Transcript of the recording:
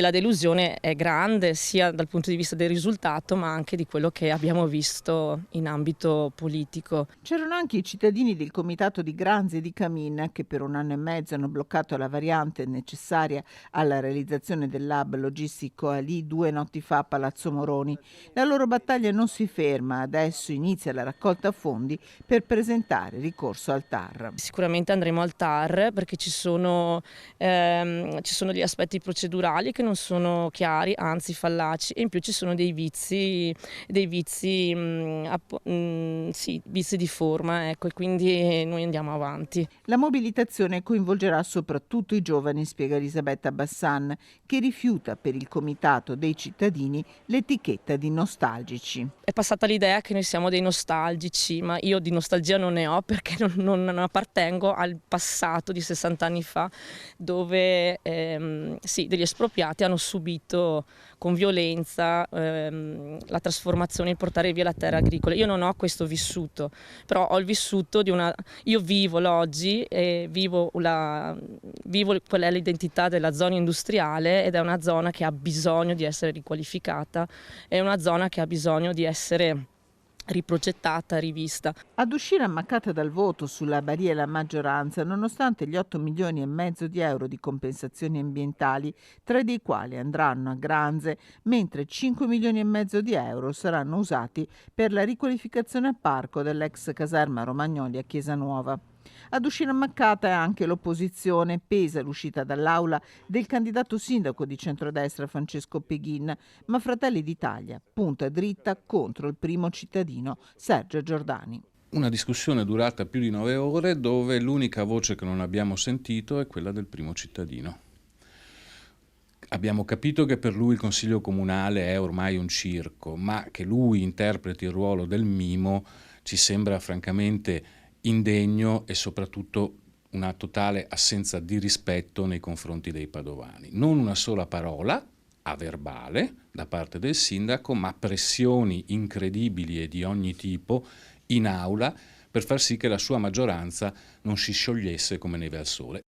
La delusione è grande sia dal punto di vista del risultato, ma anche di quello che abbiamo visto in ambito politico. C'erano anche i cittadini del comitato di Granzi e di Camin che per 1 anno e mezzo hanno bloccato la variante necessaria alla realizzazione dell'hub logistico Ali 2 notti fa a Palazzo Moroni. La loro battaglia non si ferma, adesso inizia la raccolta fondi per presentare ricorso al TAR. Sicuramente andremo al TAR perché ci sono degli aspetti procedurali che non sono chiari, anzi fallaci, e in più ci sono dei vizi, sì, vizi di forma, ecco, e quindi noi andiamo avanti. La mobilitazione coinvolgerà soprattutto i giovani, spiega Elisabetta Bassan, che rifiuta per il comitato dei cittadini l'etichetta di nostalgici. È passata l'idea che noi siamo dei nostalgici, ma io di nostalgia non ne ho perché non appartengo al passato di 60 anni fa, dove sì, degli espropriati hanno subito con violenza la trasformazione, il portare via la terra agricola. Io non ho questo vissuto, però ho il vissuto di una... Io vivo l'oggi e vivo qual è l'identità della zona industriale, ed è una zona che ha bisogno di essere riqualificata, è una zona che ha bisogno di essere riprogettata, rivista. Ad uscire ammaccata dal voto sulla Baria la maggioranza, nonostante gli 8,5 milioni di euro di compensazioni ambientali, 3 dei quali andranno a Granze, mentre 5,5 milioni di euro saranno usati per la riqualificazione a parco dell'ex caserma Romagnoli a Chiesa Nuova. Ad uscire ammaccata è anche l'opposizione, pesa l'uscita dall'aula del candidato sindaco di centrodestra Francesco Peghin, ma Fratelli d'Italia punta dritta contro il primo cittadino Sergio Giordani. Una discussione durata più di 9 ore dove l'unica voce che non abbiamo sentito è quella del primo cittadino. Abbiamo capito che per lui il consiglio comunale è ormai un circo, ma che lui interpreti il ruolo del mimo ci sembra francamente indegno e soprattutto una totale assenza di rispetto nei confronti dei padovani. Non una sola parola a verbale da parte del sindaco, ma pressioni incredibili e di ogni tipo in aula per far sì che la sua maggioranza non si sciogliesse come neve al sole.